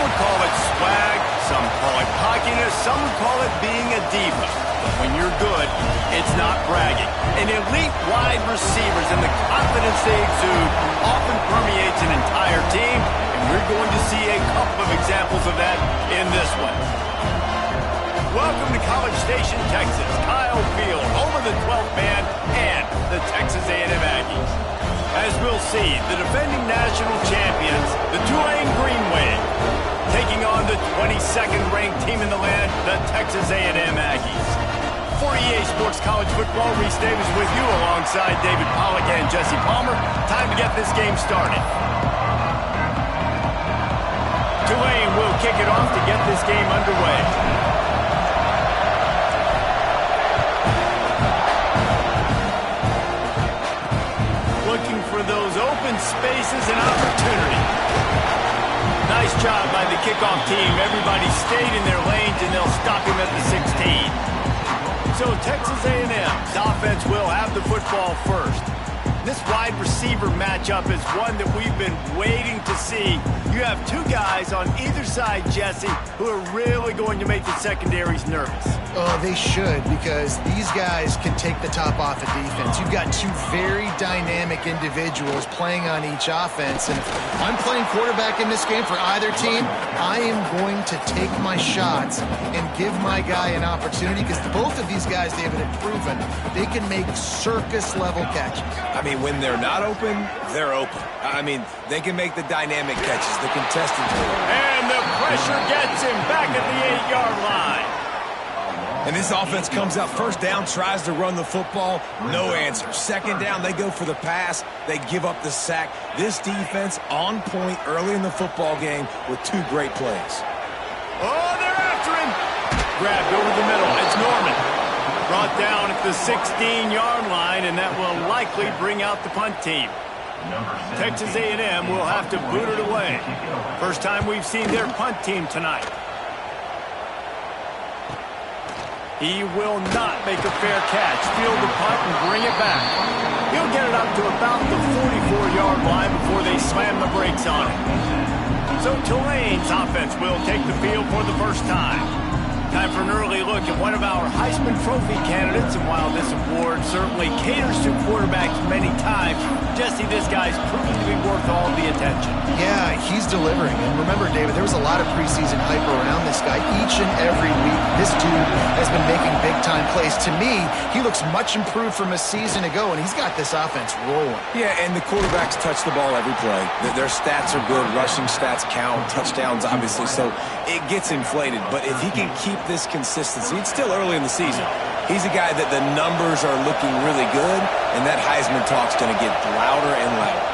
would call it swag, some call it cockiness, some would call it being a diva. But when you're good, it's not bragging. And elite wide receivers and the confidence they exude often permeates an entire team, and we're going to see a couple of examples of that in this one. Welcome to College Station, Texas. Kyle Field, home of the 12th man and the Texas A&M Aggies. As we'll see, the defending national champions, the Tulane Green Wave, taking on the 22nd ranked team in the land, the Texas A&M Aggies. For EA Sports College Football, Reese Davis with you alongside David Pollack and Jesse Palmer. Time to get this game started. Tulane will kick it off to get this game underway. Looking for those open spaces and opportunity. Nice job by the kickoff team. Everybody stayed in their lanes, and they'll stop him at the 16. So Texas A&M's offense will have the football first. This wide receiver matchup is one that we've been waiting to see. You have two guys on either side, Jesse, who are really going to make the secondaries nervous. Oh, they should, because these guys can take the top off of defense. You've got two very dynamic individuals playing on each offense, and if I'm playing quarterback in this game for either team, I am going to take my shots and give my guy an opportunity, because both of these guys, David, have proven they can make circus-level catches. I mean, when they're not open, they're open. I mean, they can make the dynamic catches, the contested. And the pressure gets him back at the 8-yard line. And this offense comes out first down, tries to run the football, no answer. Second down, they go for the pass, they give up the sack. This defense on point early in the football game with two great plays. Oh, they're after him. Grabbed over the middle. It's Norman. Brought down at the 16-yard line, and that will likely bring out the punt team. Texas A&M will have to boot it away. First time we've seen their punt team tonight. He will not make a fair catch. Field the punt and bring it back. He'll get it up to about the 44-yard line before they slam the brakes on it. So Tulane's offense will take the field for the first time. Time for an early look at one of our Heisman Trophy candidates, and while this award certainly caters to quarterbacks many times, Jesse, this guy's proven to be worth all the attention. Yeah, he's delivering. And remember, David, there was a lot of preseason hype around this guy each and every week. This dude has been making big-time plays. To me, he looks much improved from a season ago, and he's got this offense rolling. Yeah, and the quarterbacks touch the ball every play. Their stats are good. Rushing stats count. Touchdowns, obviously. So it gets inflated. But if he can keep this consistency, it's still early in the season. He's a guy that the numbers are looking really good, and that Heisman talk's going to get louder and louder.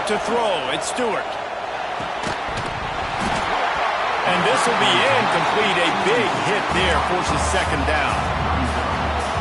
To throw, it's Stewart. And this will be incomplete. A big hit there forces second down.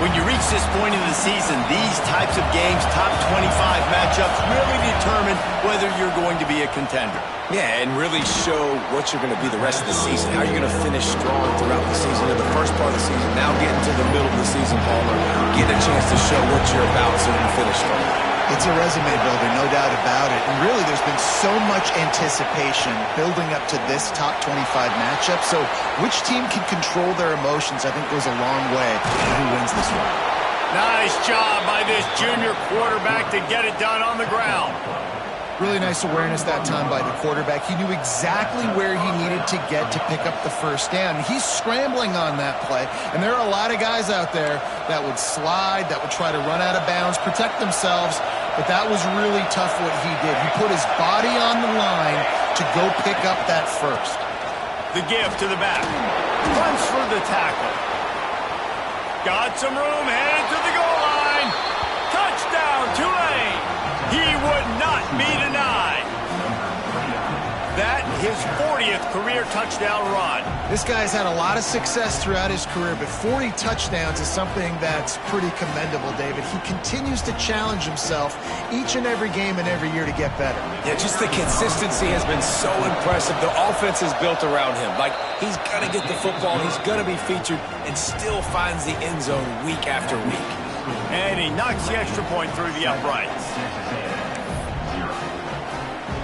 When you reach this point in the season, these types of games, top 25 matchups, really determine whether you're going to be a contender. Yeah, and really show what you're going to be the rest of the season. How you're going to finish strong throughout the season, in the first part of the season. Now getting to the middle of the season, Palmer, getting a chance to show what you're about so you can finish strong. It's a resume builder, no doubt about it. And really, there's been so much anticipation building up to this top 25 matchup. So which team can control their emotions, I think, goes a long way to who wins this one. Nice job by this junior quarterback to get it done on the ground. Really nice awareness that time by the quarterback. He knew exactly where he needed to get to pick up the first down. He's scrambling on that play, and there are a lot of guys out there that would slide, that would try to run out of bounds, protect themselves, but that was really tough what he did. He put his body on the line to go pick up that first. The give to the back. Runs for the tackle. Got some room, headed to the goal line. Touchdown, Tulane. He would not be denied. That his 40th career touchdown run. This guy's had a lot of success throughout his career, but 40 touchdowns is something that's pretty commendable, David. He continues to challenge himself each and every game and every year to get better. Yeah, just the consistency has been so impressive. The offense is built around him. Like, he's going to get the football, he's going to be featured, and still finds the end zone week after week. And he knocks the extra point through the uprights.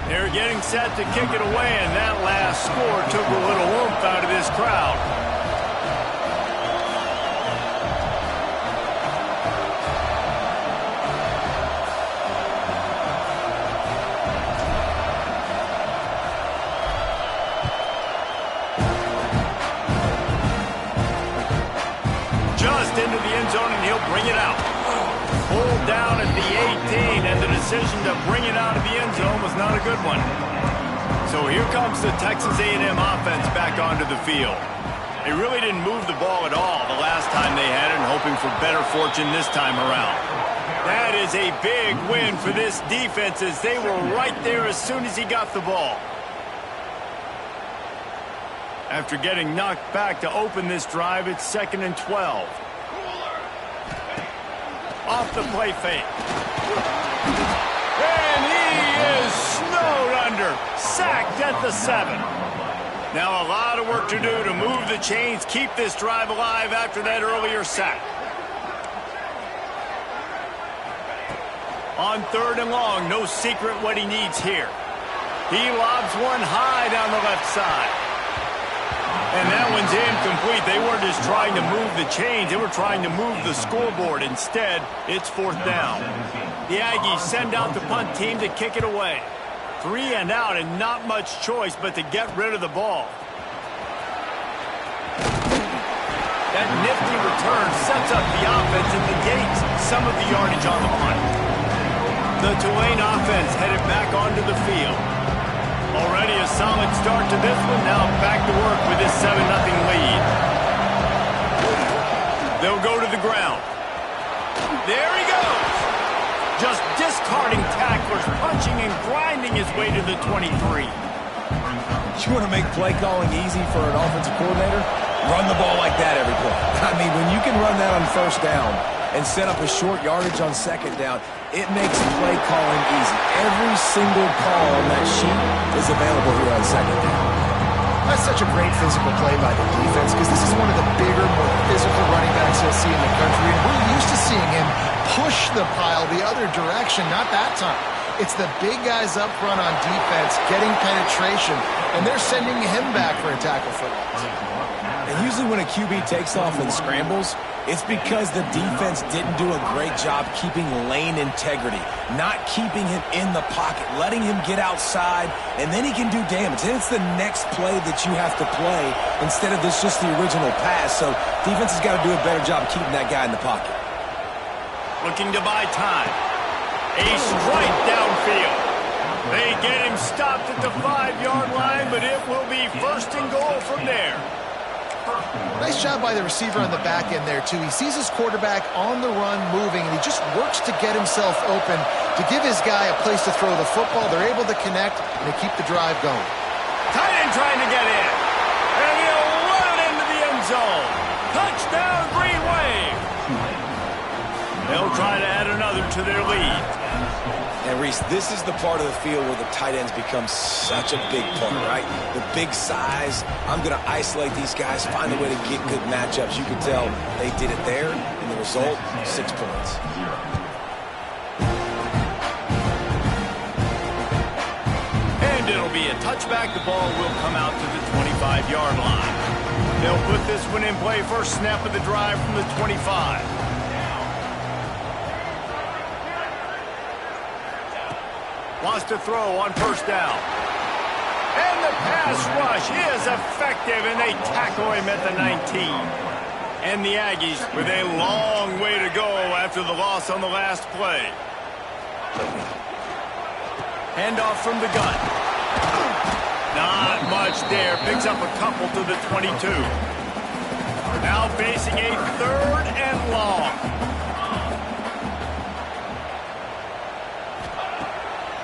They're getting set to kick it away, and that last score took crowd. Just into the end zone, and he'll bring it out. Pulled down at the 18, and the decision to bring it out of the end zone was not a good one. So here comes the Texas A&M offense back onto the field. They really didn't move the ball at all the last time they had it, and hoping for better fortune this time around. That is a big win for this defense, as they were right there as soon as he got the ball. After getting knocked back to open this drive, it's 2nd and 12. Off the play fake. And he is snowed under. Sacked at the 7. Now a lot of work to do to move the chains, keep this drive alive after that earlier sack. On 3rd and long, no secret what he needs here. He lobs one high down the left side. And that one's incomplete. They weren't just trying to move the chains. They were trying to move the scoreboard. Instead, it's 4th down. The Aggies send out the punt team to kick it away. 3 and out, and not much choice but to get rid of the ball. That nifty return sets up the offense and negates some of the yardage on the punt. The Tulane offense headed back onto the field. Already a solid start to this one. Now back to work with this 7-0 lead. They'll go to the ground. There he goes. Just discarding tacklers, punching and grinding his way to the 23. You want to make play calling easy for an offensive coordinator? Run the ball like that every play. I mean, when you can run that on 1st down and set up a short yardage on 2nd down, it makes play calling easy. Every single call on that sheet is available here on 2nd down. That's such a great physical play by the defense, because this is one of the bigger, more physical running backs you'll see in the country. And we're used to seeing him push the pile the other direction, not that time. It's the big guys up front on defense getting penetration, and they're sending him back for a tackle for loss. And usually when a QB takes off and scrambles, it's because the defense didn't do a great job keeping lane integrity, not keeping him in the pocket, letting him get outside, and then he can do damage. And it's the next play that you have to play instead of this just the original pass. So defense has got to do a better job keeping that guy in the pocket. Looking to buy time. A strike downfield. They get him stopped at the 5-yard line, but it will be 1st and goal from there. Nice job by the receiver on the back end there, too. He sees his quarterback on the run moving, and he just works to get himself open to give his guy a place to throw the football. They're able to connect, and they keep the drive going. Tight end trying to get in. And he'll run it into the end zone. Touchdown, Green Wave. They'll try to add another to their lead. And Reese, this is the part of the field where the tight ends become such a big part, right? The big size. I'm going to isolate these guys, find a way to get good matchups. You can tell they did it there, and the result, 6 points. And it'll be a touchback. The ball will come out to the 25-yard line. They'll put this one in play. First snap of the drive from the 25. Wants to throw on 1st down. And the pass rush is effective, and they tackle him at the 19. And the Aggies with a long way to go after the loss on the last play. Handoff from the gun. Not much there. Picks up a couple to the 22. Now facing a 3rd and long.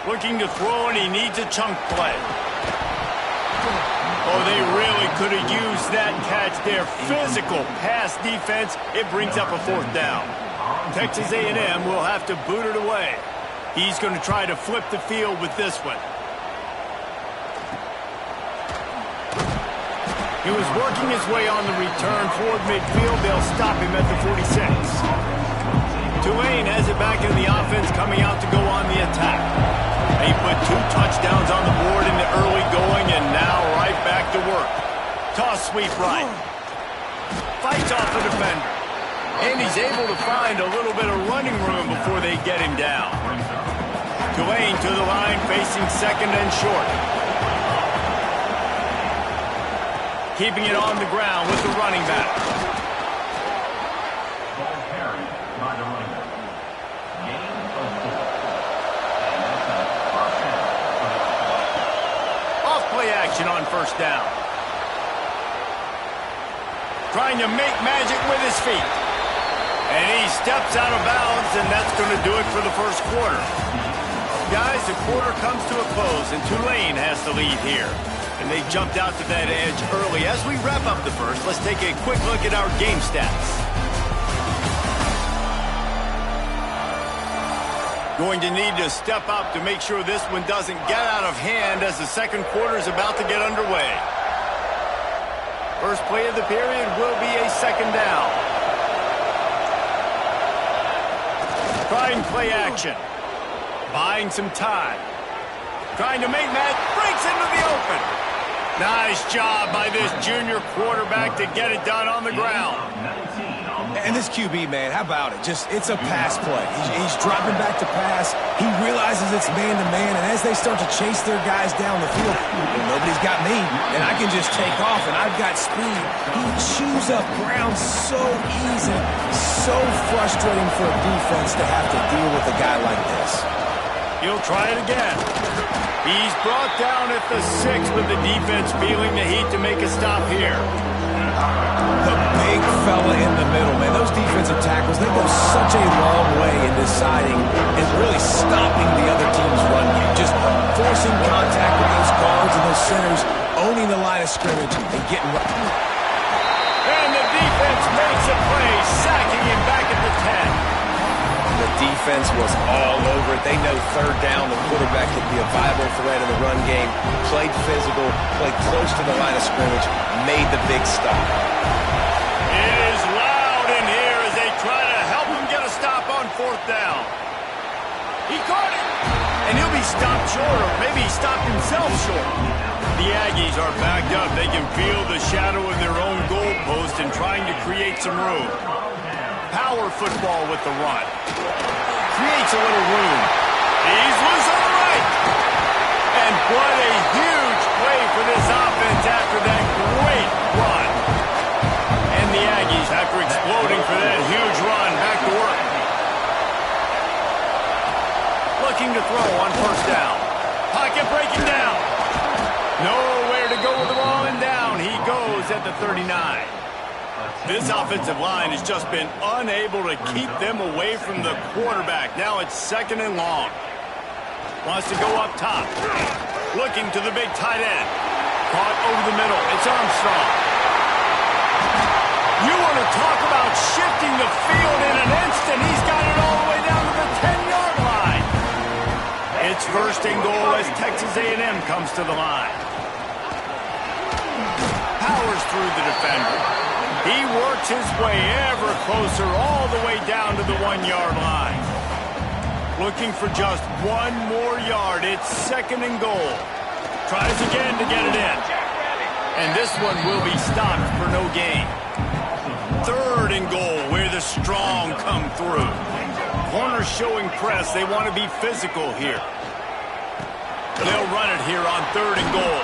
Looking to throw, and he needs a chunk play. Oh, they really could have used that catch there. Physical pass defense. It brings up a 4th down. Texas A&M will have to boot it away. He's going to try to flip the field with this one. He was working his way on the return toward midfield. They'll stop him at the 46. Tulane has it back in the offense, coming out to go on the attack. They put 2 touchdowns on the board in the early going, and now right back to work. Toss sweep right. Fights off the defender. And he's able to find a little bit of running room before they get him down. Tulane to the line, facing second and short. Keeping it on the ground with the running back. Off play action on first down. Trying to make magic with his feet. And he steps out of bounds, and that's going to do it for the first quarter. Guys, the quarter comes to a close, and Tulane has the lead here. And they jumped out to that edge early. As we wrap up the first, let's take a quick look at our game stats. Going to need to step up to make sure this one doesn't get out of hand as the second quarter is about to get underway. First play of the period will be a second down. Trying play action. Buying some time. Trying to make that. Breaks into the open. Nice job by this junior quarterback to get it done on the ground. And this QB, man, how about it? It's a pass play. He's dropping back to pass. He realizes it's man-to-man, and as they start to chase their guys down the field, nobody's got me, and I can just take off, and I've got speed. He chews up ground so easy, so frustrating for a defense to have to deal with a guy like this. He'll try it again. He's brought down at the 6 with the defense feeling the heat to make a stop here. The big fella in the middle, man. Those defensive tackles, they go such a long way in deciding and really stopping the other team's run game. Just forcing contact with those guards and those centers, owning the line of scrimmage and getting right. And the defense makes a play, sacking him back at the 10. The defense was all over it. They know third down, the quarterback could be a viable threat in the run game. Played physical, played close to the line of scrimmage, made the big stop. It is loud in here as they try to help him get a stop on fourth down. He caught it. And he'll be stopped short, or maybe he stopped himself short. The Aggies are backed up. They can feel the shadow of their own goalpost and trying to create some room. Power football with the run. Creates a little room. He's loose on the right. And what a huge play for this offense after that great run. And the Aggies, after exploding for that huge run, back to work. Looking to throw on first down. Pocket breaking down. Nowhere to go with the ball, and down he goes at the 39. This offensive line has just been unable to keep them away from the quarterback. Now it's second and long. Wants to go up top. Looking to the big tight end. Caught over the middle. It's Armstrong. You want to talk about shifting the field in an instant. He's got it all the way down to the 10-yard line. It's first and goal as Texas A&M comes to the line. Powers through the defender. He works his way ever closer all the way down to the 1-yard line. Looking for just one more yard. It's second and goal. Tries again to get it in. And this one will be stopped for no gain. Third and goal where the strong come through. Corners showing press. They want to be physical here. They'll run it here on third and goal.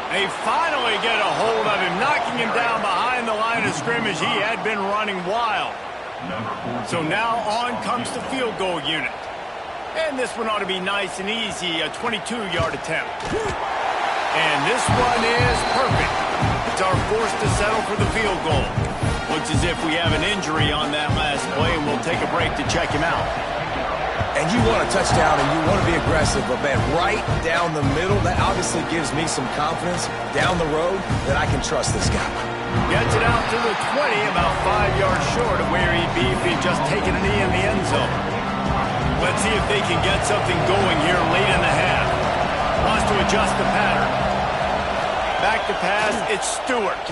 They finally get a hold of him, knocking him down behind the line of scrimmage. He had been running wild. So now on comes the field goal unit. And this one ought to be nice and easy, a 22-yard attempt. And this one is perfect. It's our force to settle for the field goal. Looks as if we have an injury on that last play, and we'll take a break to check him out. And you want a touchdown and you want to be aggressive, but man, right down the middle, that obviously gives me some confidence down the road that I can trust this guy. Gets it out to the 20, about 5 yards short of where he'd be if he'd just taken a knee in the end zone. Let's see if they can get something going here late in the half. Wants to adjust the pattern. Back to pass, it's Stewart.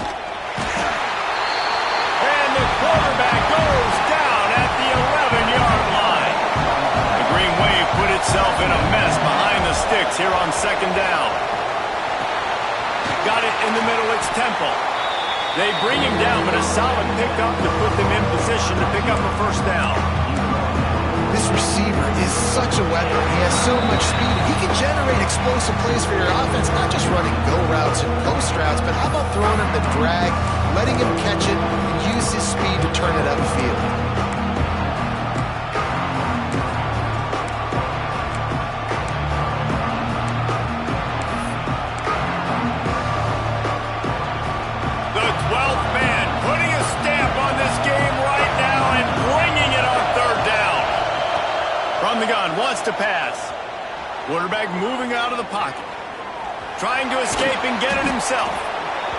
And the quarterback goes down at the 11-yard line. The Green Wave put itself in a mess behind the sticks here on second down. got it in the middle. It's Temple. They bring him down, but a solid pickup to put them in position to pick up a first down. This receiver is such a weapon. He has so much speed. He can generate explosive plays for your offense, not just running go routes and post routes, but how about throwing him the drag, letting him catch it, and use his speed to turn it upfield. The 12th man putting a stamp on this game right now and bringing it on third down. From the gun, wants to pass. Quarterback moving out of the pocket. Trying to escape and get it himself.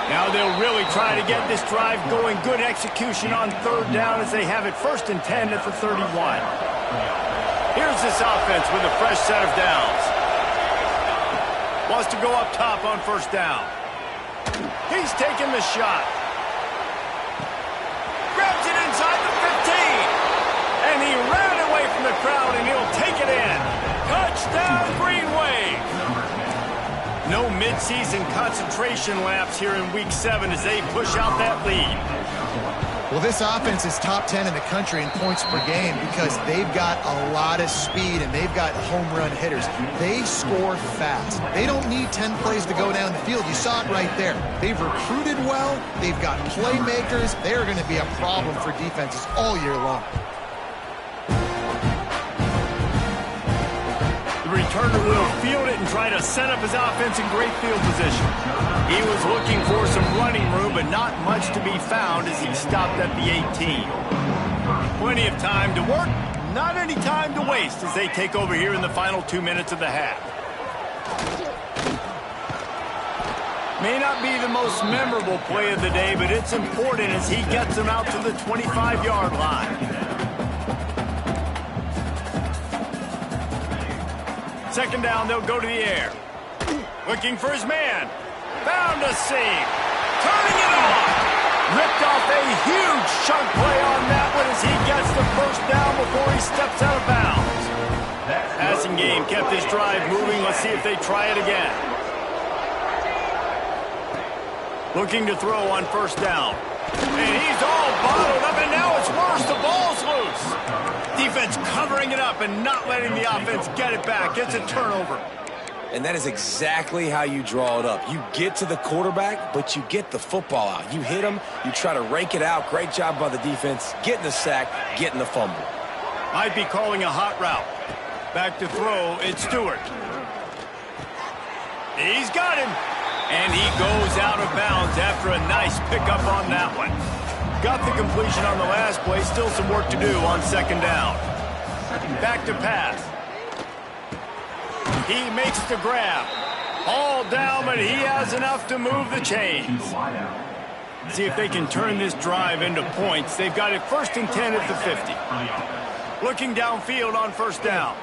Now they'll really try to get this drive going. Good execution on third down as they have it 1st and 10 at the 31. Here's this offense with a fresh set of downs. Wants to go up top on first down. He's taking the shot. Grabs it inside the 15. And he ran away from the crowd, and he'll take it in. Touchdown, Green Wave. No midseason concentration laps here in Week 7 as they push out that lead. Well, this offense is top 10 in the country in points per game because they've got a lot of speed and they've got home run hitters. They score fast. They don't need 10 plays to go down the field. You saw it right there. They've recruited well. They've got playmakers. They're going to be a problem for defenses all year long. The returner will field it and try to set up his offense in great field position. He was looking for some running room, but not much to be found as he stopped at the 18. Plenty of time to work, not any time to waste as they take over here in the final 2 minutes of the half. May not be the most memorable play of the day, but it's important as he gets them out to the 25-yard line. Second down, they'll go to the air. Looking for his man. Found a seam. Turning it off. Ripped off a huge chunk play on that one as he gets the first down before he steps out of bounds. Passing game kept his drive moving. Let's see if they try it again. Looking to throw on first down. And he's all bottled up, and now it's worse. The ball's loose. Defense covering it up and not letting the offense get it back. It's a turnover. And that is exactly how you draw it up. You get to the quarterback, but you get the football out. You hit him, you try to rake it out. Great job by the defense. Getting the sack, getting the fumble. Might be calling a hot route. Back to throw, it's Stewart. He's got him. And he goes out of bounds after a nice pickup on that one. Got the completion on the last play. Still some work to do on second down. Back to pass. He makes the grab. All down, but he has enough to move the chains. See if they can turn this drive into points. They've got it 1st and 10 at the 50. Looking downfield on first down.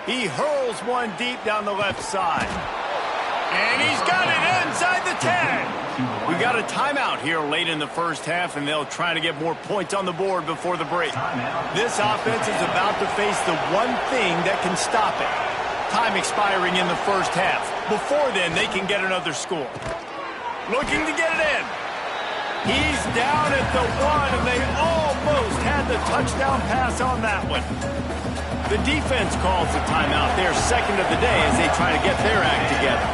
He hurls one deep down the left side. And he's got it inside the 10. We got a timeout here late in the first half, and they'll try to get more points on the board before the break. This offense is about to face the one thing that can stop it. Time expiring in the first half. Before then, they can get another score. Looking to get it in. He's down at the 1, and they almost had the touchdown pass on that one. The defense calls the timeout. They're second of the day as they try to get their act together.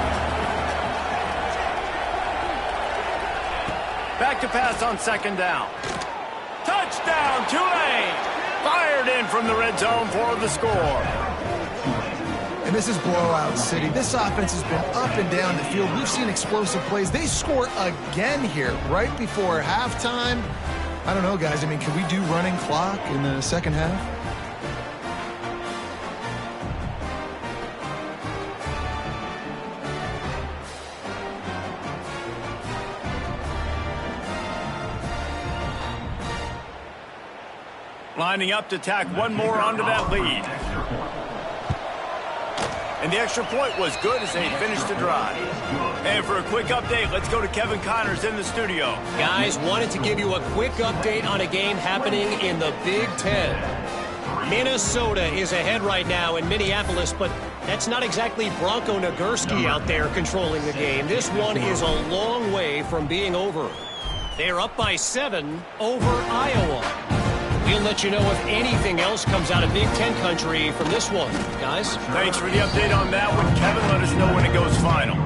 Back to pass on second down. Touchdown, Tulane! Fired in from the red zone for the score. And this is blowout city. This offense has been up and down the field. We've seen explosive plays. They score again here right before halftime. I don't know, guys. I mean, can we do running clock in the second half? Lining up to tack one more onto that lead. And the extra point was good as they finished the drive. And for a quick update, let's go to Kevin Connors in the studio. Guys, wanted to give you a quick update on a game happening in the Big Ten. Minnesota is ahead right now in Minneapolis, but That's not exactly Bronco Nagurski out there controlling the game. This one is a long way from being over. They're up by 7 over Iowa. We'll let you know if anything else comes out of Big Ten country from this one, guys. Thanks for the update on that one, Kevin. Let us know when it goes final.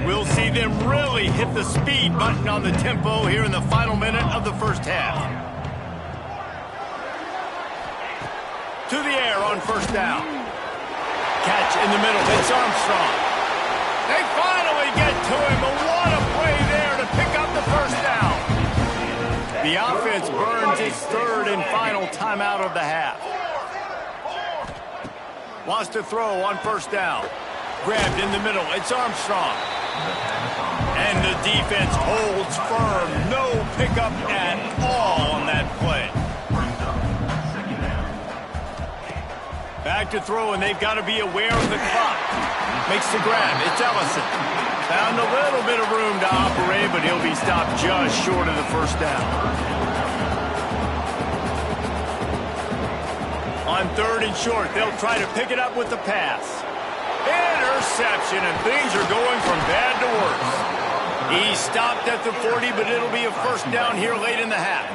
We'll see them really hit the speed button on the tempo here in the final minute of the first half. To the air on first down. Catch in the middle. It's Armstrong. They finally get to him, but what a play there to pick up the first down. The offense burns its third and final timeout of the half. Wants to throw on first down. Grabbed in the middle. It's Armstrong. And the defense holds firm. No pickup at all on that play. Back to throw, and they've got to be aware of the clock. Makes the grab. It's Ellison. Found a little bit of room to operate, but he'll be stopped just short of the first down. On third and short, they'll try to pick it up with the pass. Interception, and things are going from bad to worse. He stopped at the 40, but it'll be a first down here late in the half.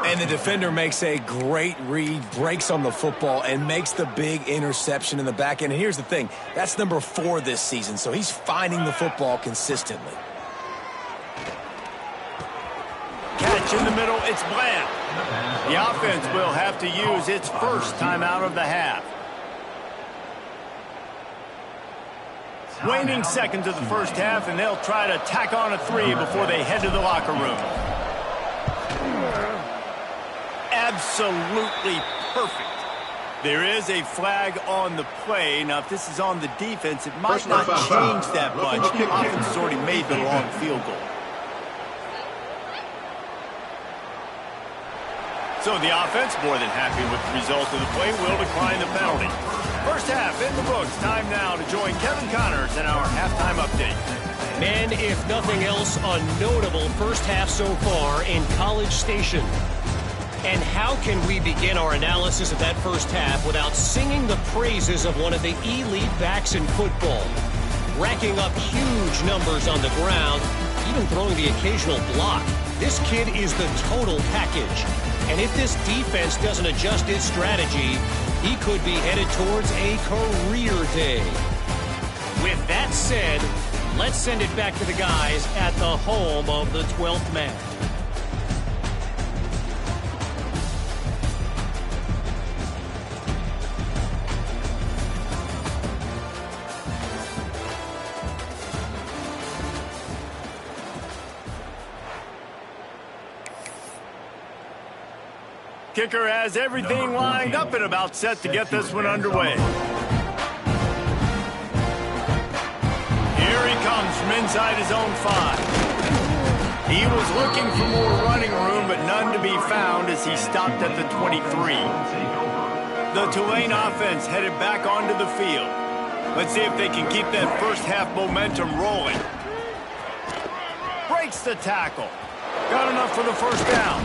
And the defender makes a great read, breaks on the football, and makes the big interception in the back end. And here's the thing, that's number 4 this season, so he's finding the football consistently. Catch in the middle, it's Bland. The offense will have to use its first timeout of the half. Waning seconds of the first half, and they'll try to tack on a 3 before they head to the locker room. Absolutely perfect. There is a flag on the play. Now, if this is on the defense, it might not change that much. The offense has already made the long field goal. So the offense, more than happy with the result of the play, will decline the penalty. First half in the books. Time now to join Kevin Connors in our halftime update. Man, if nothing else, a notable first half so far in College Station. And how can we begin our analysis of that first half without singing the praises of one of the elite backs in football? Racking up huge numbers on the ground, even throwing the occasional block. This kid is the total package. And if this defense doesn't adjust its strategy, he could be headed towards a career day. With that said, let's send it back to the guys at the home of the 12th man. Kicker has everything lined up and about set to get this one underway. Here he comes from inside his own 5. He was looking for more running room, but none to be found as he stopped at the 23. The Tulane offense headed back onto the field. Let's see if they can keep that first half momentum rolling. Breaks the tackle. Got enough for the first down.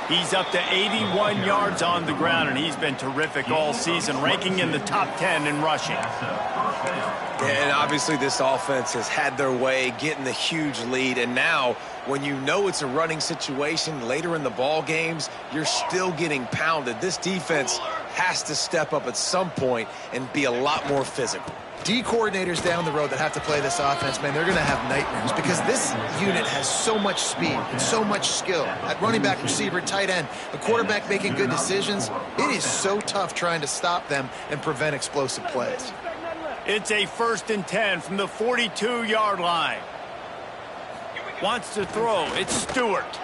He's up to 81 yards on the ground, and he's been terrific all season, ranking in the top 10 in rushing. And obviously this offense has had their way, getting the huge lead. And now, when you know it's a running situation later in the ball games, you're still getting pounded. This defense has to step up at some point and be a lot more physical. D coordinators down the road that have to play this offense, man, they're going to have nightmares because this unit has so much speed and so much skill. At running back, receiver, tight end, the quarterback making good decisions, it is so tough trying to stop them and prevent explosive plays. It's a 1st and 10 from the 42-yard line. Wants to throw. It's Stewart.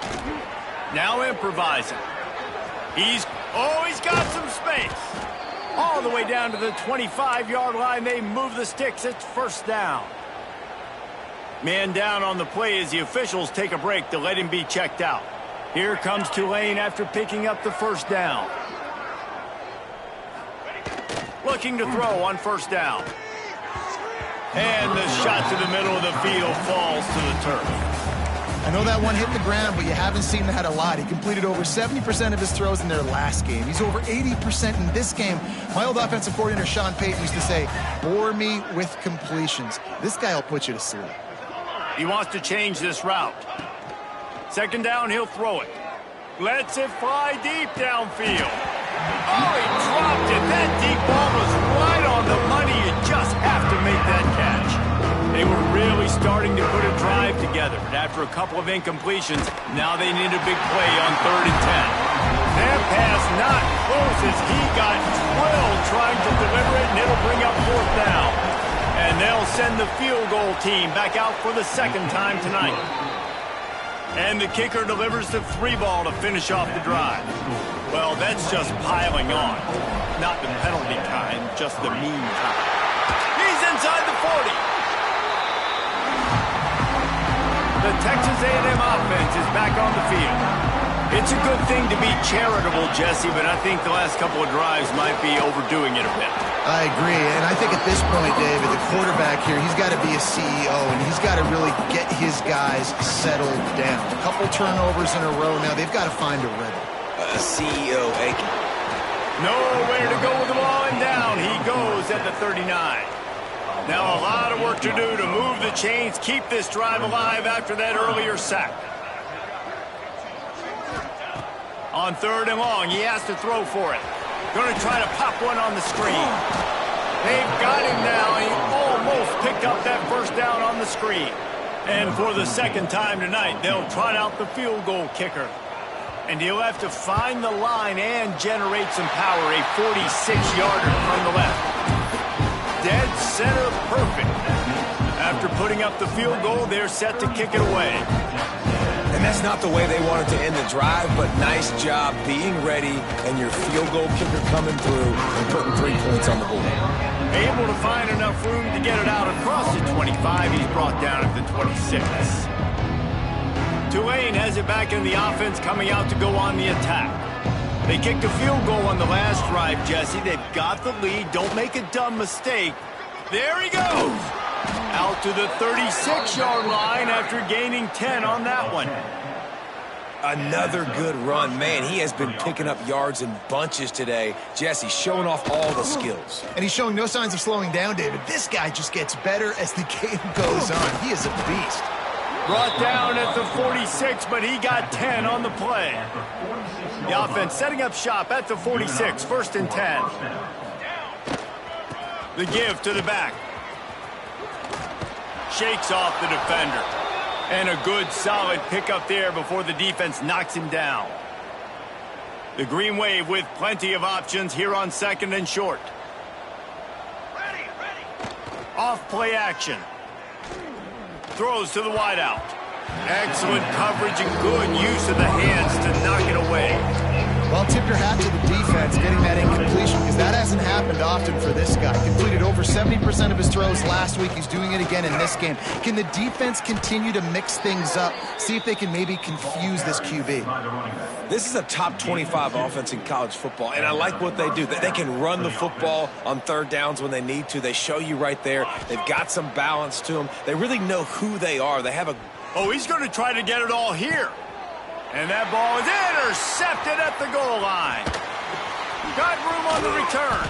Now improvising. He's got some space. All the way down to the 25-yard line. They move the sticks. It's first down. Man down on the play as the officials take a break to let him be checked out. Here comes Tulane after picking up the first down. Looking to throw on first down. And the shot to the middle of the field falls to the turf. I know that one hit the ground, but you haven't seen that a lot. He completed over 70% of his throws in their last game. He's over 80% in this game. My old offensive coordinator, Sean Payton, used to say, bore me with completions. This guy will put you to sleep. He wants to change this route. Second down, he'll throw it. Lets it fly deep downfield. Oh, he dropped it. That deep ball was right on the money. You just have to make that catch. They were really starting to put a drive together. And after a couple of incompletions, now they need a big play on 3rd and 10. That pass not close as he got drilled trying to deliver it, and it'll bring up 4th down. And they'll send the field goal team back out for the second time tonight. And the kicker delivers the 3 ball to finish off the drive. Well, that's just piling on. Not the penalty kind, just the mean kind. He's inside the 40. The Texas A&M offense is back on the field. It's a good thing to be charitable, Jesse, but I think the last couple of drives might be overdoing it a bit. I agree, and I think at this point, David, the quarterback here, he's got to be a CEO, and he's got to really get his guys settled down. A couple turnovers in a row now. They've got to find a rhythm. CEO Aiken. Nowhere to go with the ball, and down he goes at the 39. Now a lot of work to do to move the chains, keep this drive alive after that earlier sack. On 3rd and long, he has to throw for it. Going to try to pop one on the screen. They've got him now. He almost picked up that first down on the screen. And for the second time tonight, they'll trot out the field goal kicker. And he'll have to find the line and generate some power. A 46-yarder from the left. Dead center perfect. After putting up the field goal, they're set to kick it away. And that's not the way they wanted to end the drive, but nice job being ready and your field goal kicker coming through and putting 3 points on the board. Able to find enough room to get it out across the 25. He's brought down at the 26. Tulane has it back in the offense, coming out to go on the attack. They kicked a field goal on the last drive, Jesse. They've got the lead. Don't make a dumb mistake. There he goes. Out to the 36-yard line after gaining 10 on that one. Another good run. Man, he has been picking up yards in bunches today. Jesse showing off all the skills. And he's showing no signs of slowing down, David. This guy just gets better as the game goes on. He is a beast. Brought down at the 46, but he got 10 on the play. The offense setting up shop at the 46, 1st and 10. The give to the back. Shakes off the defender. And a good, solid pickup there before the defense knocks him down. The Green Wave with plenty of options here on 2nd and short. Off play action. Throws to the wideout. Excellent coverage and good use of the hands to knock it away. Well, tip your hat to the defense getting that incompletion, because that hasn't happened often for this guy. Completed over 70% of his throws last week. He's doing it again in this game. Can the defense continue to mix things up? See if they can maybe confuse this QB. This is a top 25 offense in college football, and I like what they do. They can run the football on 3rd downs when they need to. They show you right there. They've got some balance to them. They really know who they are. They have a... Oh, he's going to try to get it all here. And that ball is intercepted at the goal line. Got room on the return.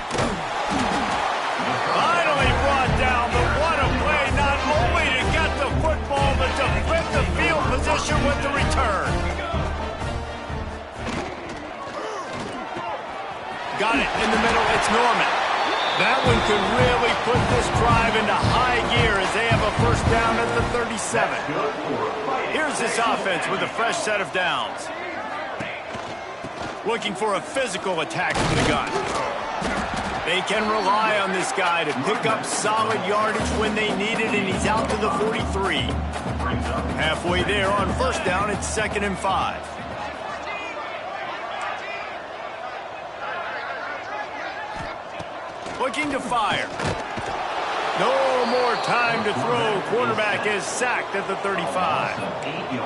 Finally brought down, but what a play, not only to get the football, but to flip the field position with the return. Got it in the middle, it's Norman. That one could really put this drive into high gear as they have a 1st down at the 37. Here's this offense with a fresh set of downs. Looking for a physical attack from the gun. They can rely on this guy to pick up solid yardage when they need it, and he's out to the 43. Halfway there on 1st down, it's 2nd and 5. Looking to fire. No more time to throw. Quarterback is sacked at the 35.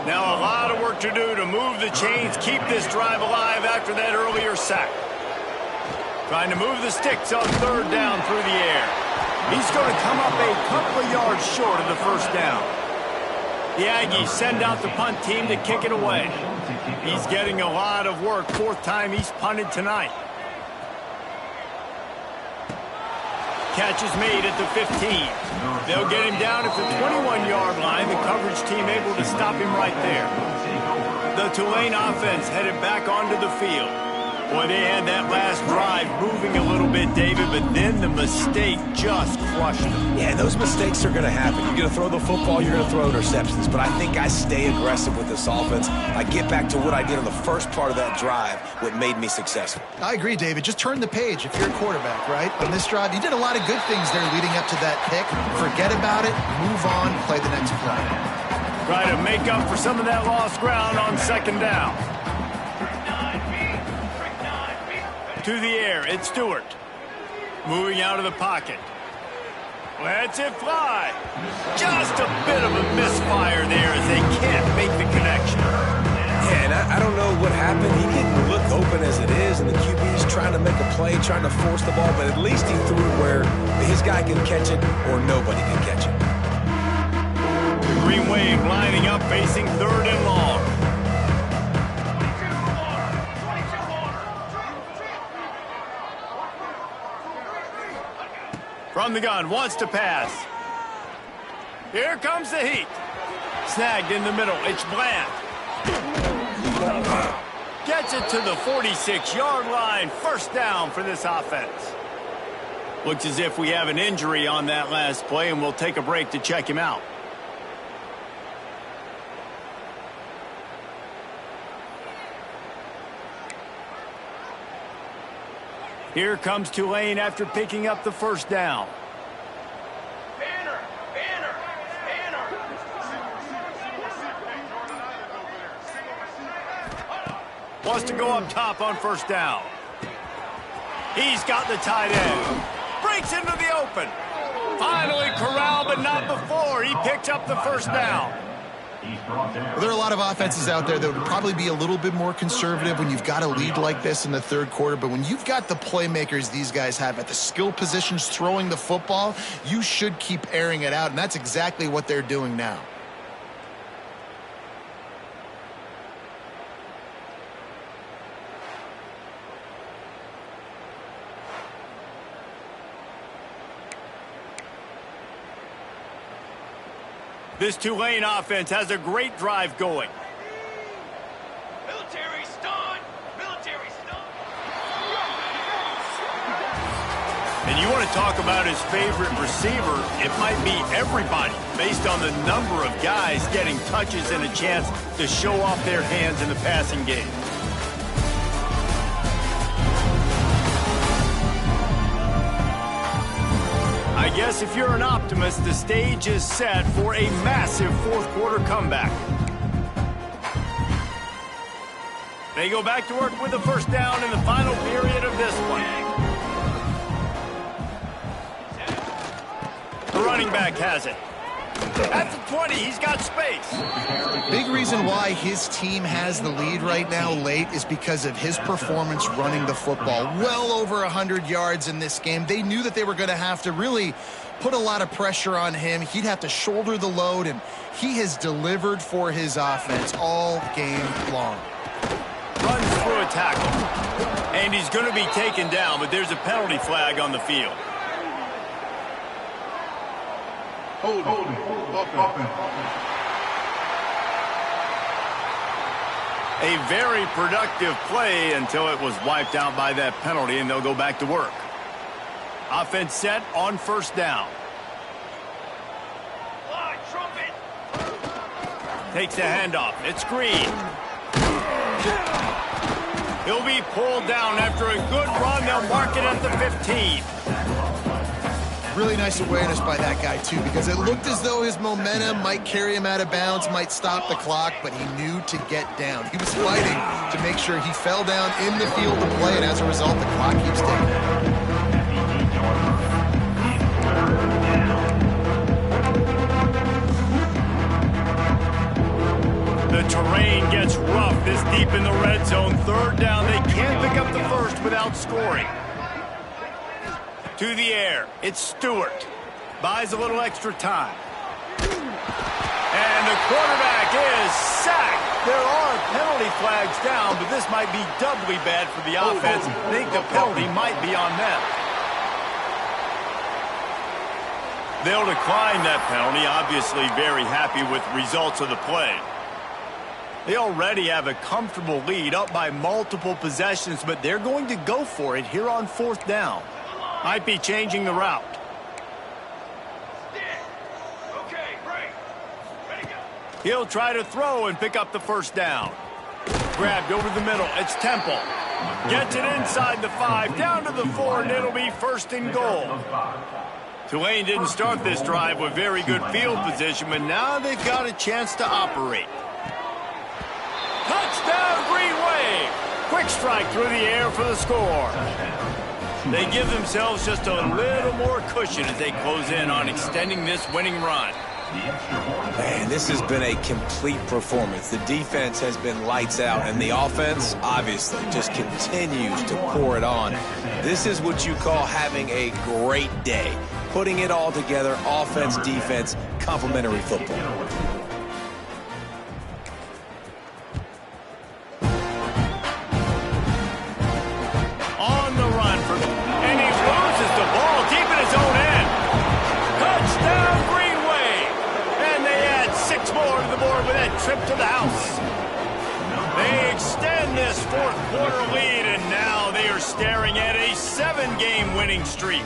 Now a lot of work to do to move the chains, keep this drive alive after that earlier sack. Trying to move the sticks on 3rd down through the air. He's going to come up a couple of yards short of the 1st down. The Aggies send out the punt team to kick it away. He's getting a lot of work. Fourth time he's punted tonight. Catch is made at the 15. They'll get him down at the 21-yard line. The coverage team able to stop him right there. The Tulane offense headed back onto the field. Boy, they had that last drive moving a little bit, David, but then the mistake just crushed them. Yeah, those mistakes are going to happen. You're going to throw the football, you're going to throw interceptions. But I think I stay aggressive with this offense. I get back to what I did on the first part of that drive, what made me successful. I agree, David. Just turn the page if you're a quarterback, right? On this drive, you did a lot of good things there leading up to that pick. Forget about it, move on, play the next play. Try to make up for some of that lost ground on second down. To the air, it's Stewart. Moving out of the pocket. Lets it fly. Just a bit of a misfire there as they can't make the connection. Yeah, and I don't know what happened. He didn't look open as it is, and the QB's trying to make a play, trying to force the ball, but at least he threw it where his guy can catch it or nobody can catch it. The Green Wave lining up, facing third and long. From the gun, wants to pass. Here comes the heat. Snagged in the middle, it's Bland. Gets it to the 46-yard line. First down for this offense. Looks as if we have an injury on that last play, and we'll take a break to check him out. Here comes Tulane after picking up the first down. Banner! Banner! Banner! Wants to go up top on first down. He's got the tight end. Breaks into the open. Finally corralled, but not before. He picks up the first down. Well, there are a lot of offenses out there that would probably be a little bit more conservative when you've got a lead like this in the third quarter. But when you've got the playmakers these guys have at the skill positions throwing the football, you should keep airing it out. And that's exactly what they're doing now. This Tulane offense has a great drive going. Military stun! Military stun! And you want to talk about his favorite receiver, it might be everybody, based on the number of guys getting touches and a chance to show off their hands in the passing game. I guess if you're an optimist, the stage is set for a massive fourth quarter comeback. They go back to work with the first down in the final period of this one. The running back has it. At the 20, he's got space. Big reason why his team has the lead right now late is because of his performance running the football. Well over 100 yards in this game. They knew that they were going to have to really put a lot of pressure on him. He'd have to shoulder the load, and he has delivered for his offense all game long. Runs through a tackle. And he's going to be taken down, but there's a penalty flag on the field. Hold it. A very productive play until it was wiped out by that penalty, and they'll go back to work. Offense set on first down. Line, trumpet! Takes the handoff. It's Green. He'll be pulled down after a good run. They'll mark it at the 15. Really nice awareness by that guy, too, because it looked as though his momentum might carry him out of bounds, might stop the clock, but he knew to get down. He was fighting to make sure he fell down in the field to play, and as a result, the clock keeps ticking. The terrain gets rough this deep in the red zone. Third down, they can't pick up the first without scoring. To the air, it's Stewart. Buys a little extra time. And the quarterback is sacked. There are penalty flags down, but this might be doubly bad for the offense. I think the penalty might be on them. They'll decline that penalty, obviously very happy with the results of the play. They already have a comfortable lead up by multiple possessions, but they're going to go for it here on 4th down. Might be changing the route. Okay, break. Ready, go. He'll try to throw and pick up the 1st down. Grabbed over the middle. It's Temple. Gets it inside the 5, down to the 4, and it'll be 1st and goal. Tulane didn't start this drive with very good field position, but now they've got a chance to operate. Touchdown, Green Wave! Quick strike through the air for the score. They give themselves just a little more cushion as they close in on extending this winning run. Man, this has been a complete performance. The defense has been lights out, and the offense, obviously, just continues to pour it on. This is what you call having a great day. Putting it all together, offense, defense, complementary football. On the run, and he loses the ball deep in his own end. Touchdown, Green Wave! And they add 6 more to the board with that trip to the house. They extend this 4th quarter lead, and now they are staring at a 7-game winning streak.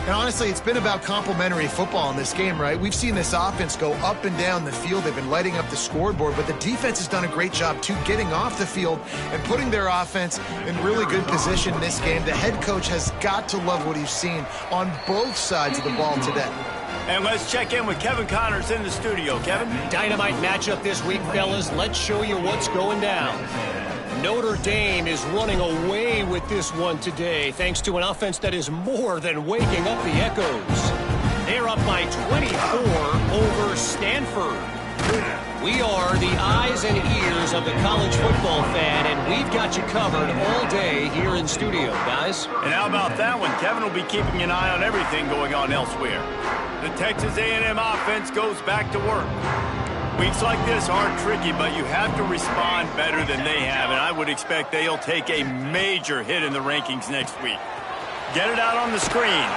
And honestly, it's been about complementary football in this game, right? We've seen this offense go up and down the field. They've been lighting up the scoreboard, but the defense has done a great job, too, getting off the field and putting their offense in really good position in this game. The head coach has got to love what he's seen on both sides of the ball today. And let's check in with Kevin Connors in the studio. Kevin? Dynamite matchup this week, fellas. Let's show you what's going down. Notre Dame is running away with this one today, thanks to an offense that is more than waking up the echoes. They're up by 24 over Stanford. We are the eyes and ears of the college football fan, and we've got you covered all day here in studio, guys. And how about that one? Kevin will be keeping an eye on everything going on elsewhere. The Texas A&M offense goes back to work. Weeks like this are tricky, but you have to respond better than they have, and I would expect they'll take a major hit in the rankings next week. Get it out on the screen.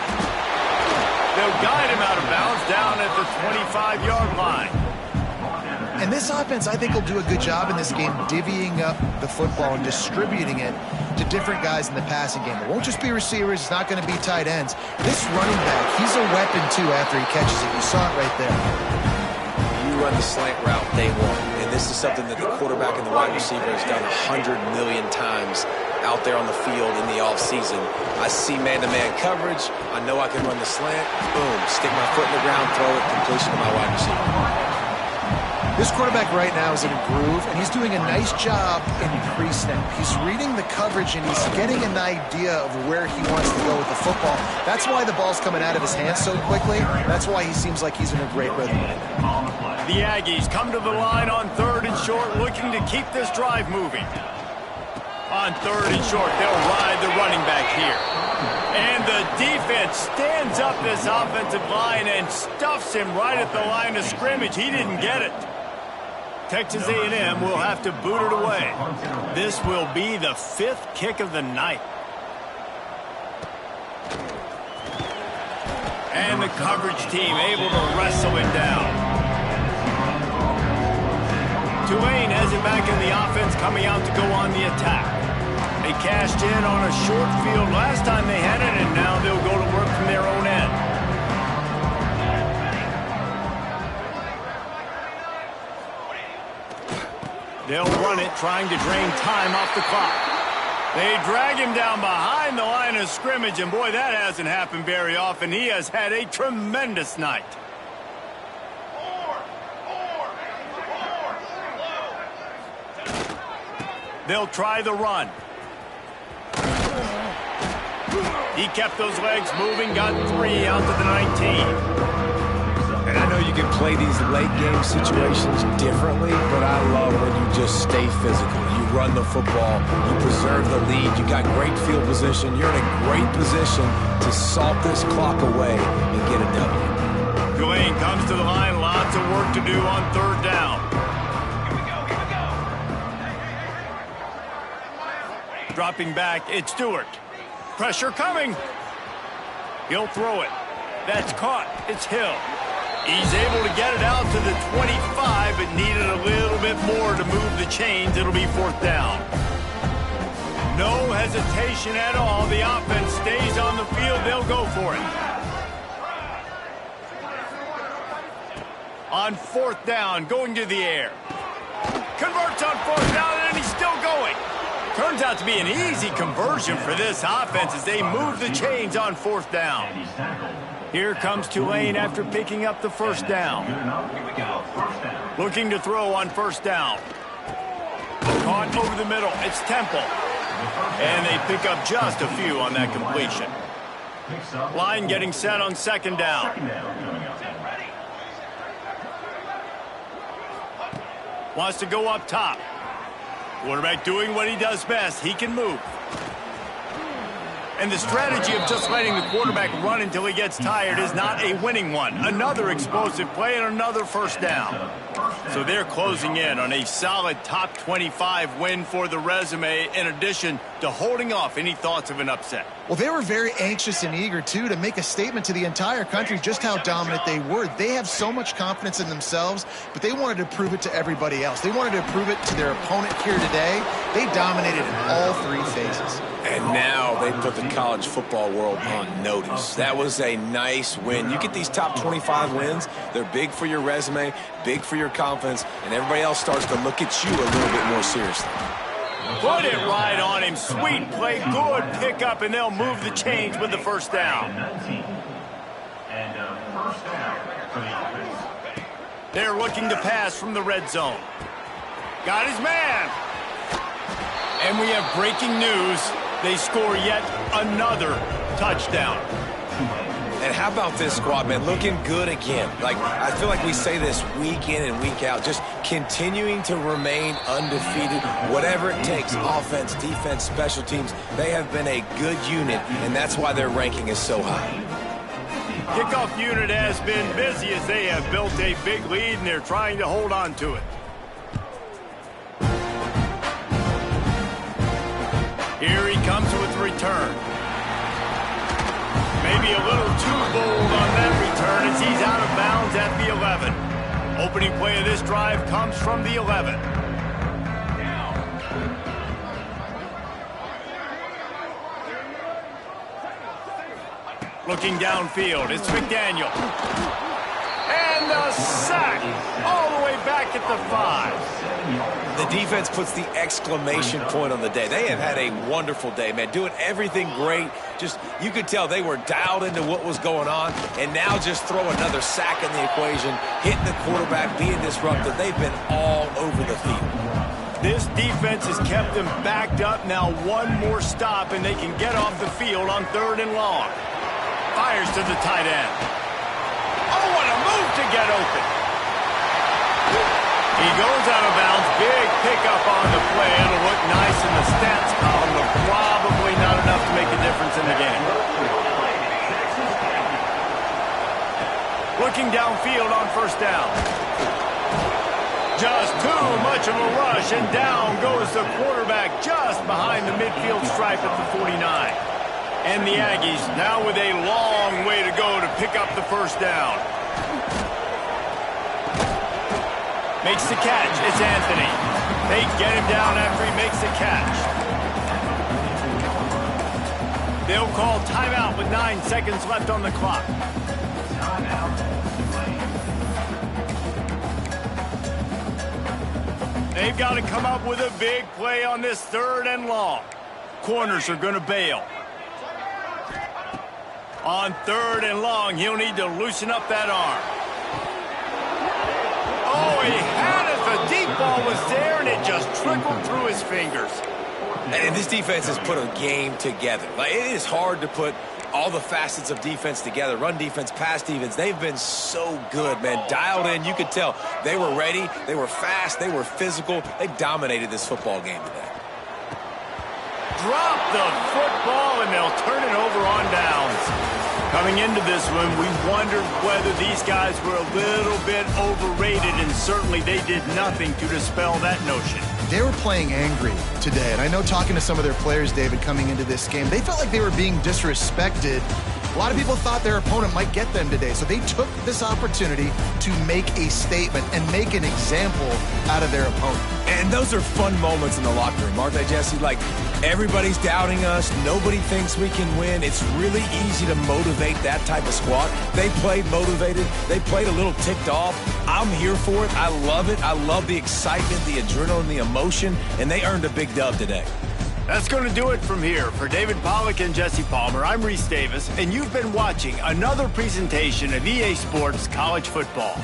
They'll guide him out of bounds down at the 25-yard line. And this offense, I think, will do a good job in this game divvying up the football and distributing it to different guys in the passing game. It won't just be receivers. It's not going to be tight ends. This running back, he's a weapon, too, after he catches it. You saw it right there. Run the slant route day one, and this is something that the quarterback and the wide receiver has done 100 million times out there on the field in the offseason. I see man-to-man coverage. I know I can run the slant. Boom, stick my foot in the ground, throw it, completion to my wide receiver. This quarterback right now is in a groove, and he's doing a nice job in pre-snap. He's reading the coverage, and he's getting an idea of where he wants to go with the football. That's why the ball's coming out of his hands so quickly. That's why he seems like he's in a great rhythm. The Aggies come to the line on 3rd and short, looking to keep this drive moving. On 3rd and short, they'll ride the running back here. And the defense stands up this offensive line and stuffs him right at the line of scrimmage. He didn't get it. Texas A&M will have to boot it away. This will be the 5th kick of the night. And the coverage team able to wrestle it down. Tulane has it back in the offense, coming out to go on the attack. They cashed in on a short field last time they had it, and now they'll go to work from their own end. They'll run it, trying to drain time off the clock. They drag him down behind the line of scrimmage, and boy, that hasn't happened very often. He has had a tremendous night. They'll try the run. He kept those legs moving, got 3 out to the 19. And I know you can play these late game situations differently, but I love when you just stay physical. You run the football, you preserve the lead, you got great field position, you're in a great position to salt this clock away and get a W. Tulane comes to the line. Lots of work to do on third down. Dropping back, it's Stewart. Pressure coming. He'll throw it. That's caught. It's Hill. He's able to get it out to the 25, but needed a little bit more to move the chains. It'll be fourth down. No hesitation at all. The offense stays on the field. They'll go for it. On fourth down, going to the air. Converts on fourth down, and he's still going. Turns out to be an easy conversion for this offense as they move the chains on fourth down. Here comes Tulane after picking up the first down. Looking to throw on first down. Caught over the middle. It's Temple. And they pick up just a few on that completion. Line getting set on second down. Wants to go up top. Quarterback doing what he does best. He can move. And the strategy of just letting the quarterback run until he gets tired is not a winning one. Another explosive play and another first down. So they're closing in on a solid top 25 win for the resume, in addition to holding off any thoughts of an upset. Well, they were very anxious and eager, too, to make a statement to the entire country just how dominant they were. They have so much confidence in themselves, but they wanted to prove it to everybody else. They wanted to prove it to their opponent here today. They dominated in all three phases. And now they put the college football world on notice. That was a nice win. You get these top 25 wins, they're big for your resume, big for your confidence, and everybody else starts to look at you a little bit more seriously. Put it right on him. Sweet play, good pickup, and they'll move the chains with the first down. They're looking to pass from the red zone. Got his man. And we have breaking news. They score yet another touchdown. And how about this squad, man? Looking good again. Like, I feel like we say this week in and week out, just continuing to remain undefeated, whatever it takes, offense, defense, special teams. They have been a good unit, and that's why their ranking is so high. Kickoff unit has been busy as they have built a big lead, and they're trying to hold on to it. Here he comes with the return. Maybe a little too bold on that return as he's out of bounds at the 11. Opening play of this drive comes from the 11. Looking downfield, it's McDaniel. And the sack all the way back at the 5. The defense puts the exclamation point on the day. They have had a wonderful day, man. Doing everything great. Just, you could tell they were dialed into what was going on. And now just throw another sack in the equation, hitting the quarterback, being disruptive. They've been all over the field. This defense has kept them backed up. Now one more stop, and they can get off the field on third and long. Fires to the tight end. Oh, what a move to get open. He goes out of bounds. Big pickup on the play. It'll look nice in the stats column, but probably not enough to make a difference in the game. Looking downfield on first down. Just too much of a rush, and down goes the quarterback just behind the midfield stripe at the 49. And the Aggies now with a long way to go to pick up the first down. Makes the catch. It's Anthony. They get him down after he makes the catch. They'll call timeout with 9 seconds left on the clock. They've got to come up with a big play on this third and long. Corners are going to bail. On third and long, he'll need to loosen up that arm. Oh, he had it. The deep ball was there, and it just trickled through his fingers. And this defense has put a game together. Like, it is hard to put all the facets of defense together. Run defense, pass defense. They've been so good, man. Dialed in. You could tell they were ready. They were fast. They were physical. They dominated this football game today. Drop the football, and they'll turn it over on downs. Coming into this one, we wondered whether these guys were a little bit overrated, and certainly they did nothing to dispel that notion. They were playing angry today, and I know talking to some of their players, David, coming into this game, they felt like they were being disrespected. A lot of people thought their opponent might get them today, so they took this opportunity to make a statement and make an example out of their opponent. And those are fun moments in the locker room, aren't they, Jesse? Like, everybody's doubting us. Nobody thinks we can win. It's really easy to motivate that type of squad. They played motivated. They played a little ticked off. I'm here for it. I love it. I love the excitement, the adrenaline, the emotion, and they earned a big dub today. That's going to do it from here. For David Pollack and Jesse Palmer, I'm Reese Davis, and you've been watching another presentation of EA Sports College Football.